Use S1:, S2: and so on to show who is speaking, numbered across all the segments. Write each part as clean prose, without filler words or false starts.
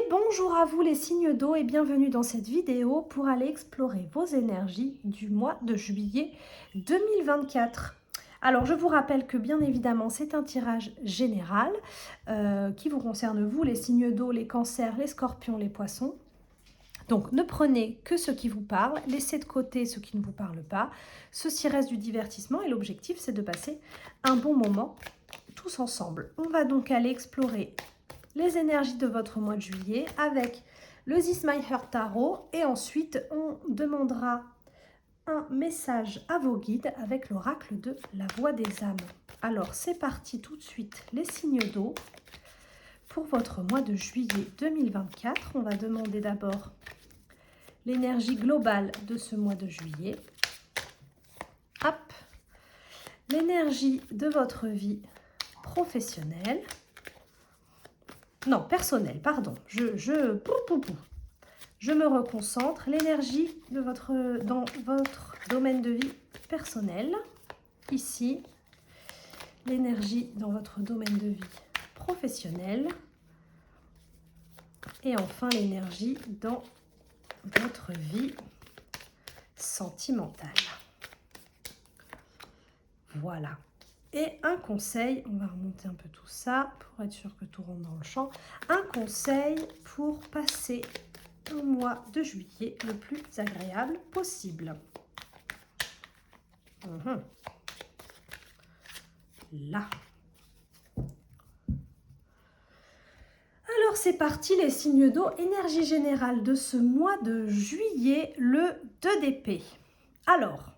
S1: bonjour à vous les signes d'eau et bienvenue dans cette vidéo pour aller explorer vos énergies du mois de juillet 2024. Alors je vous rappelle que bien évidemment c'est un tirage général qui vous concerne vous, les signes d'eau, les cancers, les scorpions, les poissons. Donc ne prenez que ce qui vous parle, laissez de côté ce qui ne vous parle pas. Ceci reste du divertissement et l'objectif c'est de passer un bon moment tous ensemble. On va donc aller explorer les énergies de votre mois de juillet avec le This My Heart Tarot et ensuite on demandera un message à vos guides avec l'oracle de la voix des âmes. Alors c'est parti tout de suite les signes d'eau pour votre mois de juillet 2024. On va demander d'abord l'énergie globale de ce mois de juillet. Hop, l'énergie de votre vie professionnelle. Non, personnel, pardon. Je me reconcentre. L'énergie de dans votre domaine de vie personnel. Ici, l'énergie dans votre domaine de vie professionnel. Et enfin, l'énergie dans votre vie sentimentale. Voilà. Et un conseil, on va remonter un peu tout ça pour être sûr que tout rentre dans le champ. Un conseil pour passer un mois de juillet le plus agréable possible. Là. Alors c'est parti les signes d'eau, énergie générale de ce mois de juillet, le 2 d'épée. Alors,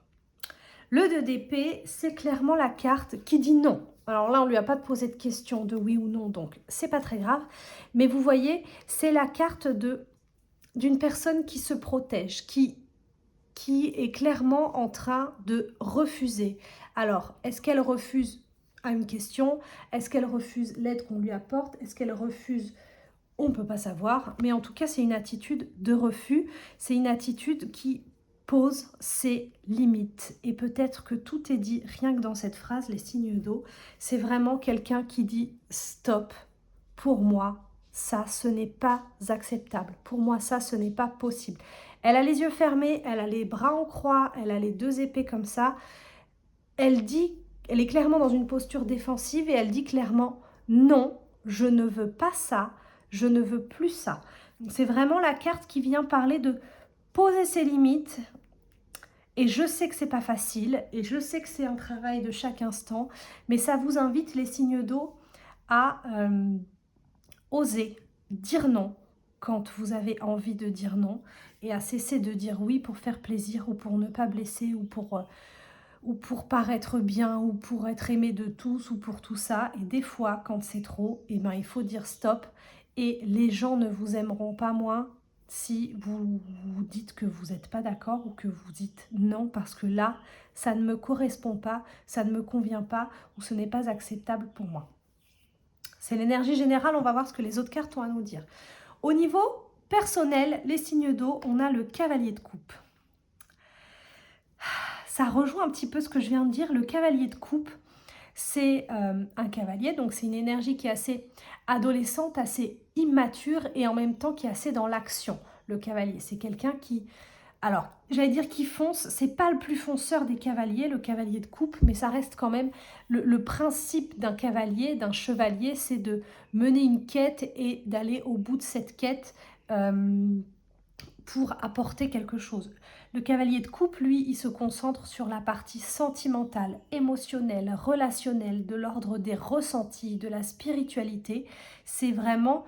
S1: le 2 d'épée, c'est clairement la carte qui dit non. Alors là, on ne lui a pas posé de question de oui ou non, donc c'est pas très grave. Mais vous voyez, c'est la carte d'une personne qui se protège, qui est clairement en train de refuser. Alors, est-ce qu'elle refuse à une question? Est-ce qu'elle refuse l'aide qu'on lui apporte? Est-ce qu'elle refuse? On ne peut pas savoir. Mais en tout cas, c'est une attitude de refus. C'est une attitude qui pose ses limites. Et peut-être que tout est dit rien que dans cette phrase, les signes d'eau. C'est vraiment quelqu'un qui dit stop. Pour moi, ça, ce n'est pas acceptable. Pour moi, ça, ce n'est pas possible. Elle a les yeux fermés, elle a les bras en croix, elle a les deux épées comme ça. Elle est clairement dans une posture défensive et elle dit clairement non, je ne veux pas ça, je ne veux plus ça. C'est vraiment la carte qui vient parler de poser ses limites. Et je sais que c'est pas facile et je sais que c'est un travail de chaque instant, mais ça vous invite les signes d'eau à oser dire non quand vous avez envie de dire non et à cesser de dire oui pour faire plaisir ou pour ne pas blesser ou pour paraître bien ou pour être aimé de tous ou pour tout ça. Et des fois, quand c'est trop, eh ben, il faut dire stop et les gens ne vous aimeront pas moins si vous vous dites que vous n'êtes pas d'accord ou que vous dites non parce que là, ça ne me correspond pas, ça ne me convient pas ou ce n'est pas acceptable pour moi. C'est l'énergie générale, on va voir ce que les autres cartes ont à nous dire. Au niveau personnel, les signes d'eau, on a le cavalier de coupe. Ça rejoint un petit peu ce que je viens de dire. Le cavalier de coupe, c'est un cavalier, donc c'est une énergie qui est assez adolescente, assez immature et en même temps qui est assez dans l'action. Le cavalier, c'est quelqu'un qui... Alors, j'allais dire qui fonce, c'est pas le plus fonceur des cavaliers, le cavalier de coupe, mais ça reste quand même le principe d'un cavalier, d'un chevalier, c'est de mener une quête et d'aller au bout de cette quête pour apporter quelque chose. Le cavalier de coupe, lui, il se concentre sur la partie sentimentale, émotionnelle, relationnelle, de l'ordre des ressentis, de la spiritualité. C'est vraiment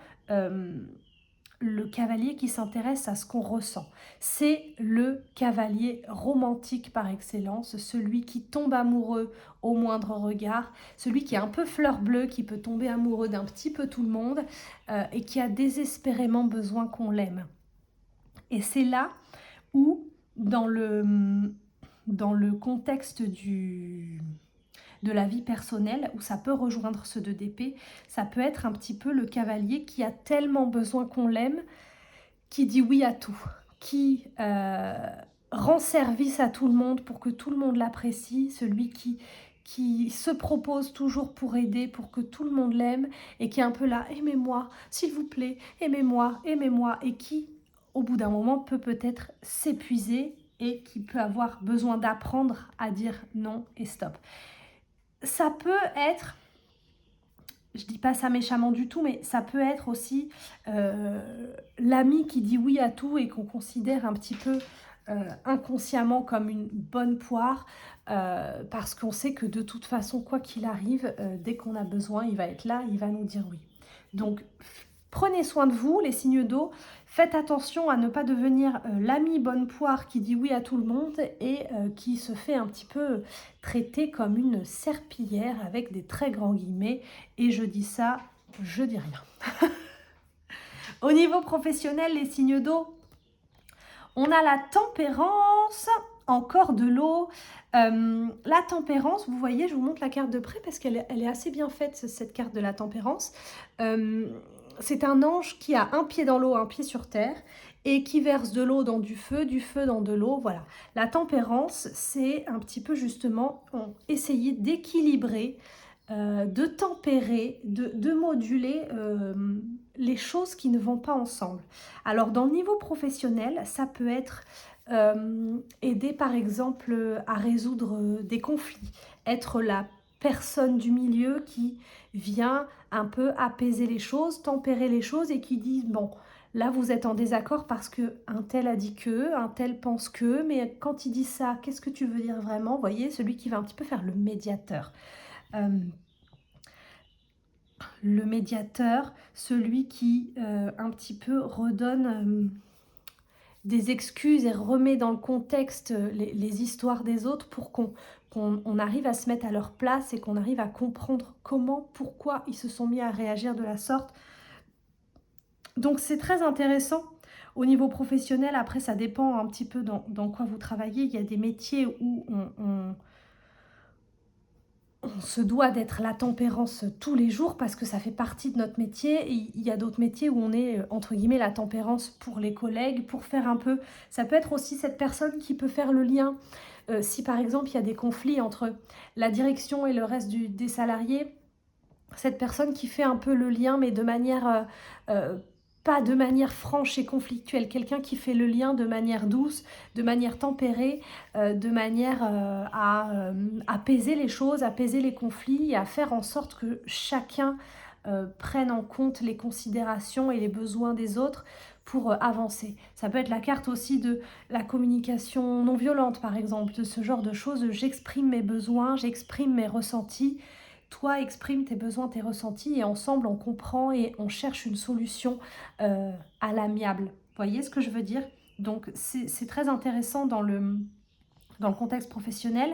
S1: le cavalier qui s'intéresse à ce qu'on ressent. C'est le cavalier romantique par excellence, celui qui tombe amoureux au moindre regard, celui qui est un peu fleur bleue, qui peut tomber amoureux d'un petit peu tout le monde et qui a désespérément besoin qu'on l'aime. Et c'est là où, dans le contexte de la vie personnelle, où ça peut rejoindre ce 2 d'épée, ça peut être un petit peu le cavalier qui a tellement besoin qu'on l'aime, qui dit oui à tout, qui rend service à tout le monde pour que tout le monde l'apprécie, celui qui qui se propose toujours pour aider, pour que tout le monde l'aime, et qui est un peu là, aimez-moi, s'il vous plaît, aimez-moi, aimez-moi, et qui, au bout d'un moment, peut peut-être s'épuiser et qui peut avoir besoin d'apprendre à dire non et stop. Ça peut être, je dis pas ça méchamment du tout, mais ça peut être aussi l'ami qui dit oui à tout et qu'on considère un petit peu inconsciemment comme une bonne poire, parce qu'on sait que de toute façon, quoi qu'il arrive, dès qu'on a besoin, il va être là, il va nous dire oui. Donc, prenez soin de vous, les signes d'eau. Faites attention à ne pas devenir l'ami bonne poire qui dit oui à tout le monde et qui se fait un petit peu traiter comme une serpillière avec des très grands guillemets. Et je dis ça, je dis rien. Au niveau professionnel, les signes d'eau, on a la tempérance, encore de l'eau. La tempérance, vous voyez, je vous montre la carte de près parce qu'elle est assez bien faite, cette carte de la tempérance. C'est un ange qui a un pied dans l'eau, un pied sur terre, et qui verse de l'eau dans du feu dans de l'eau, voilà. La tempérance, c'est un petit peu justement essayer d'équilibrer, de tempérer, de moduler les choses qui ne vont pas ensemble. Alors, dans le niveau professionnel, ça peut être aider par exemple à résoudre des conflits, être la personne du milieu qui vient un peu apaiser les choses, tempérer les choses et qui dit bon, là vous êtes en désaccord parce que un tel a dit que, un tel pense que, mais quand il dit ça, qu'est-ce que tu veux dire vraiment? Vous voyez, celui qui va un petit peu faire le médiateur. Le médiateur, celui qui un petit peu redonne des excuses et remet dans le contexte les histoires des autres pour qu'on arrive à se mettre à leur place et qu'on arrive à comprendre comment, pourquoi ils se sont mis à réagir de la sorte. Donc c'est très intéressant. Au niveau professionnel, après ça dépend un petit peu dans quoi vous travaillez. Il y a des métiers où on se doit d'être la tempérance tous les jours parce que ça fait partie de notre métier. Et il y a d'autres métiers où on est, entre guillemets, la tempérance pour les collègues, pour faire un peu... Ça peut être aussi cette personne qui peut faire le lien. Si par exemple, il y a des conflits entre la direction et le reste des salariés, cette personne qui fait un peu le lien, mais de manière... pas de manière franche et conflictuelle, quelqu'un qui fait le lien de manière douce, de manière tempérée, de manière à apaiser les choses, apaiser les conflits et à faire en sorte que chacun prenne en compte les considérations et les besoins des autres pour avancer. Ça peut être la carte aussi de la communication non violente, par exemple, de ce genre de choses. J'exprime mes besoins, j'exprime mes ressentis. Toi, exprime tes besoins, tes ressentis et ensemble, on comprend et on cherche une solution à l'amiable. Vous voyez ce que je veux dire? Donc, c'est très intéressant dans le contexte professionnel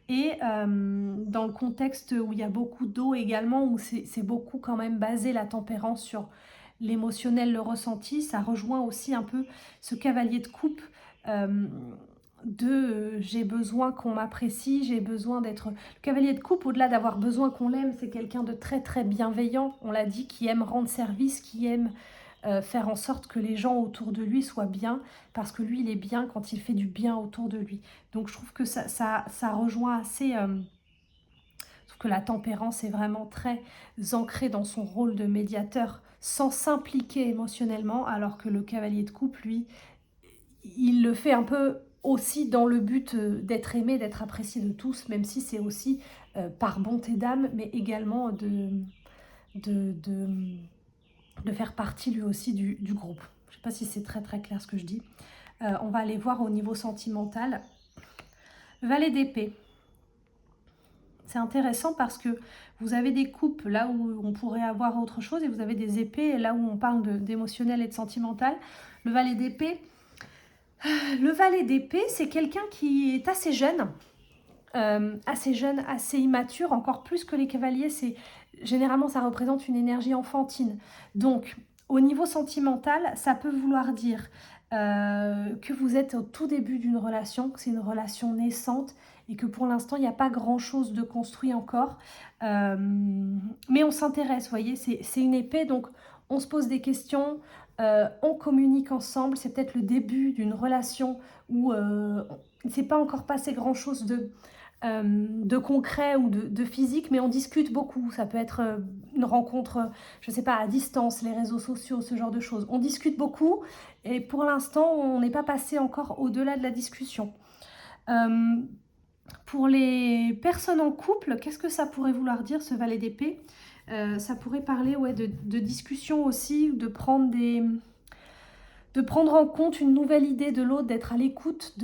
S1: et dans le contexte où il y a beaucoup d'eau également, où c'est beaucoup quand même basé la tempérance sur l'émotionnel, le ressenti. Ça rejoint aussi un peu ce cavalier de coupe j'ai besoin qu'on m'apprécie, j'ai besoin d'être... Le cavalier de coupe, au-delà d'avoir besoin qu'on l'aime, c'est quelqu'un de très très bienveillant, on l'a dit, qui aime rendre service, qui aime faire en sorte que les gens autour de lui soient bien, parce que lui, il est bien quand il fait du bien autour de lui. Donc je trouve que ça rejoint assez... Je trouve que la tempérance est vraiment très ancrée dans son rôle de médiateur, sans s'impliquer émotionnellement, alors que le cavalier de coupe, lui, il le fait un peu aussi dans le but d'être aimé, d'être apprécié de tous, même si c'est aussi par bonté d'âme, mais également de faire partie lui aussi du groupe. Je ne sais pas si c'est très très clair ce que je dis. On va aller voir au niveau sentimental. Valet d'épée. C'est intéressant parce que vous avez des coupes là où on pourrait avoir autre chose et vous avez des épées là où on parle d'émotionnel et de sentimental. Le valet d'épée, c'est quelqu'un qui est assez jeune, assez immature, encore plus que les cavaliers. Généralement, ça représente une énergie enfantine. Donc, au niveau sentimental, ça peut vouloir dire que vous êtes au tout début d'une relation, que c'est une relation naissante et que pour l'instant, il n'y a pas grand-chose de construit encore. Mais on s'intéresse, vous voyez, c'est une épée, donc on se pose des questions, on communique ensemble. C'est peut-être le début d'une relation où il ne s'est pas encore passé grand-chose de concret ou de physique, mais on discute beaucoup. Ça peut être une rencontre, je ne sais pas, à distance, les réseaux sociaux, ce genre de choses. On discute beaucoup et pour l'instant, on n'est pas passé encore au-delà de la discussion. Pour les personnes en couple, qu'est-ce que ça pourrait vouloir dire, ce valet d'épée? Ça pourrait parler de discussion aussi, de prendre en compte une nouvelle idée de l'autre, d'être à l'écoute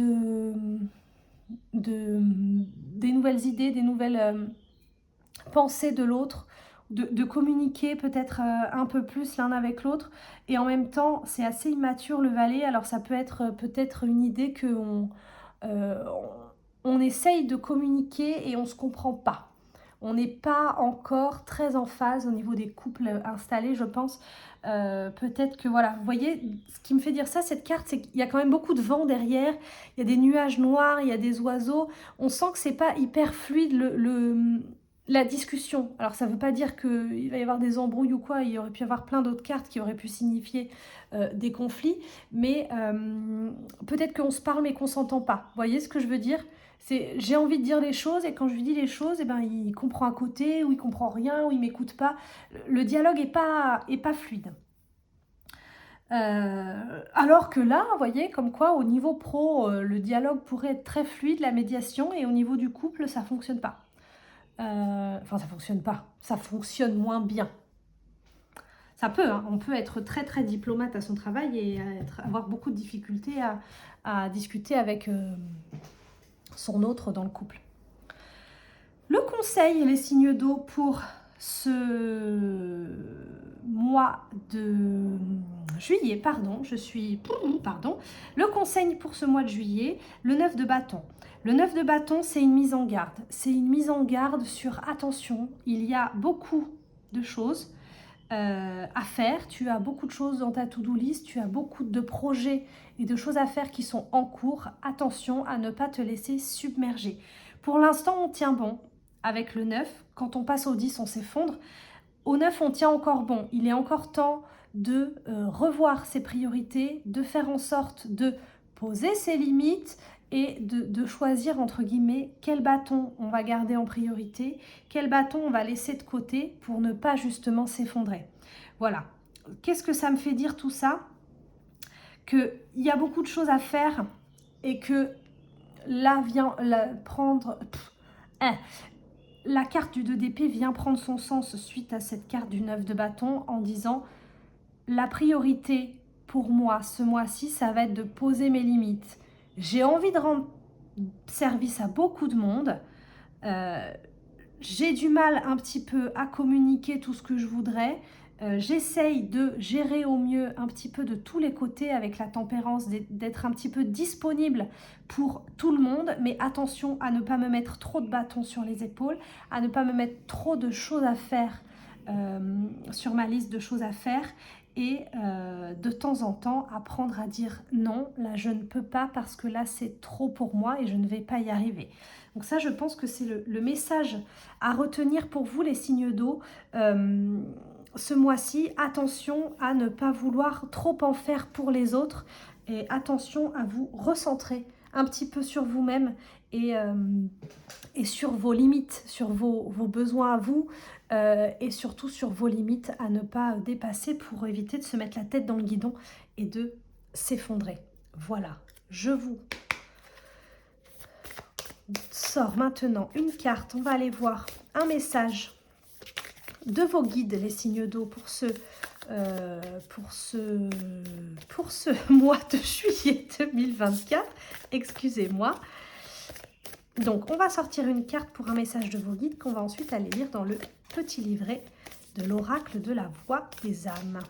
S1: des nouvelles idées, des nouvelles pensées de l'autre, de communiquer peut-être un peu plus l'un avec l'autre. Et en même temps, c'est assez immature le valet, alors ça peut être peut-être une idée qu'on on essaye de communiquer et on ne se comprend pas. On n'est pas encore très en phase au niveau des couples installés, je pense. Peut-être que, voilà, vous voyez, ce qui me fait dire ça, cette carte, c'est qu'il y a quand même beaucoup de vent derrière. Il y a des nuages noirs, il y a des oiseaux. On sent que c'est pas hyper fluide la discussion. Alors, ça ne veut pas dire qu'il va y avoir des embrouilles ou quoi. Il y aurait pu y avoir plein d'autres cartes qui auraient pu signifier des conflits. Mais peut-être qu'on se parle mais qu'on ne s'entend pas. Vous voyez ce que je veux dire? J'ai envie de dire les choses et quand je lui dis les choses, eh ben, il comprend à côté ou il comprend rien ou il m'écoute pas. Le dialogue est pas fluide. Alors que là, vous voyez, comme quoi au niveau pro, le dialogue pourrait être très fluide, la médiation, et au niveau du couple, ça fonctionne pas. Enfin, ça fonctionne pas. Ça fonctionne moins bien. Ça peut, hein, on peut être très très diplomate à son travail et avoir beaucoup de difficultés à discuter avec son autre dans le couple. Le conseil, les signes d'eau pour ce mois de juillet, le conseil pour ce mois de juillet, le 9 de bâton. Le 9 de bâton, c'est une mise en garde. C'est une mise en garde sur attention, il y a beaucoup de choses à faire. Tu as beaucoup de choses dans ta to-do list, tu as beaucoup de projets et de choses à faire qui sont en cours. Attention à ne pas te laisser submerger. Pour l'instant, on tient bon avec le 9. Quand on passe au 10, on s'effondre. Au 9, on tient encore bon. Il est encore temps de revoir ses priorités, de faire en sorte de poser ses limites et de choisir, entre guillemets, quel bâton on va garder en priorité, quel bâton on va laisser de côté pour ne pas justement s'effondrer. Voilà. Qu'est-ce que ça me fait dire tout ça? Qu'il y a beaucoup de choses à faire et que là vient prendre... La carte du 2 d'épée vient prendre son sens suite à cette carte du 9 de bâton en disant la priorité pour moi ce mois-ci, ça va être de poser mes limites. J'ai envie de rendre service à beaucoup de monde. J'ai du mal un petit peu à communiquer tout ce que je voudrais. J'essaye de gérer au mieux un petit peu de tous les côtés avec la tempérance, d'être un petit peu disponible pour tout le monde, mais attention à ne pas me mettre trop de bâtons sur les épaules, à ne pas me mettre trop de choses à faire sur ma liste de choses à faire et de temps en temps apprendre à dire non, là je ne peux pas parce que là c'est trop pour moi et je ne vais pas y arriver. Donc ça, je pense que c'est le message à retenir pour vous, les signes d'eau. Ce mois-ci, attention à ne pas vouloir trop en faire pour les autres et attention à vous recentrer un petit peu sur vous-même et sur vos limites, sur vos besoins à vous et surtout sur vos limites à ne pas dépasser pour éviter de se mettre la tête dans le guidon et de s'effondrer. Voilà, je vous sors maintenant une carte. On va aller voir un message de vos guides, les signes d'eau, pour ce mois de juillet 2024. Excusez-moi. Donc, on va sortir une carte pour un message de vos guides qu'on va ensuite aller lire dans le petit livret de l'oracle de la voix des âmes.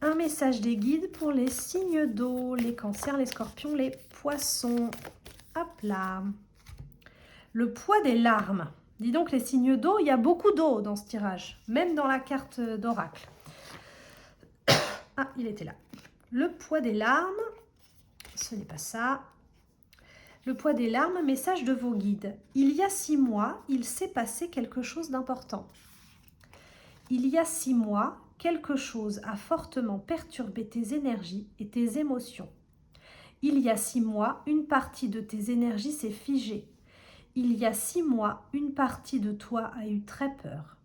S1: Un message des guides pour les signes d'eau, les cancers, les scorpions, les poissons. Hop là. Le poids des larmes. Dis donc, les signes d'eau, il y a beaucoup d'eau dans ce tirage, même dans la carte d'oracle. Ah, il était là. Le poids des larmes, ce n'est pas ça. Le poids des larmes, message de vos guides. Il y a 6 mois, il s'est passé quelque chose d'important. Il y a 6 mois, quelque chose a fortement perturbé tes énergies et tes émotions. Il y a 6 mois, une partie de tes énergies s'est figée. Il y a 6 mois, une partie de toi a eu très peur.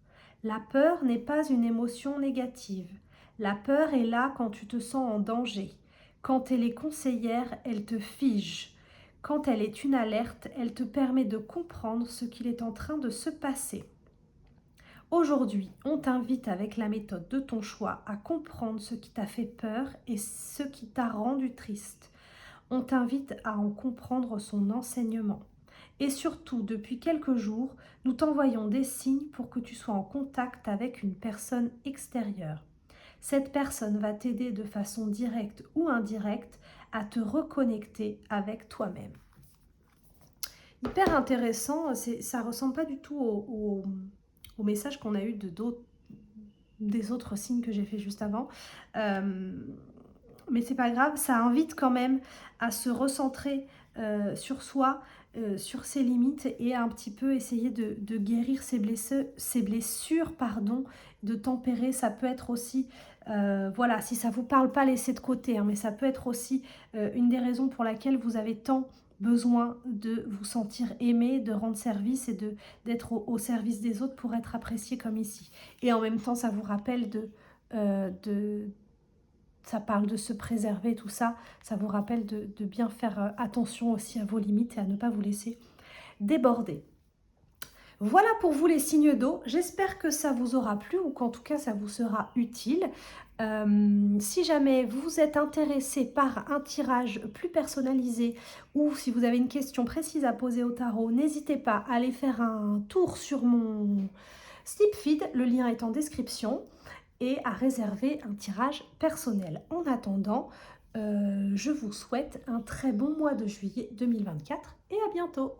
S1: La peur n'est pas une émotion négative. La peur est là quand tu te sens en danger. Quand elle est conseillère, elle te fige. Quand elle est une alerte, elle te permet de comprendre ce qu'il est en train de se passer. Aujourd'hui, on t'invite avec la méthode de ton choix à comprendre ce qui t'a fait peur et ce qui t'a rendu triste. On t'invite à en comprendre son enseignement. Et surtout, depuis quelques jours, nous t'envoyons des signes pour que tu sois en contact avec une personne extérieure. Cette personne va t'aider de façon directe ou indirecte à te reconnecter avec toi-même. Hyper intéressant, ça ressemble pas du tout au message qu'on a eu des autres signes que j'ai fait juste avant. Mais c'est pas grave, ça invite quand même à se recentrer sur soi, sur ses limites et à un petit peu essayer de guérir ses blessures, pardon, de tempérer. Ça peut être aussi, voilà, si ça vous parle pas, laissez de côté, hein, mais ça peut être aussi une des raisons pour laquelle vous avez tant besoin de vous sentir aimé, de rendre service et d'être au service des autres pour être apprécié comme ici. Et en même temps, ça vous rappelle ça parle de se préserver, tout ça. Ça vous rappelle de bien faire attention aussi à vos limites et à ne pas vous laisser déborder. Voilà pour vous les signes d'eau. J'espère que ça vous aura plu ou qu'en tout cas ça vous sera utile. Si jamais vous êtes intéressé par un tirage plus personnalisé ou si vous avez une question précise à poser au tarot, n'hésitez pas à aller faire un tour sur mon Snip Feed, le lien est en description, et à réserver un tirage personnel. En attendant, je vous souhaite un très bon mois de juillet 2024 et à bientôt.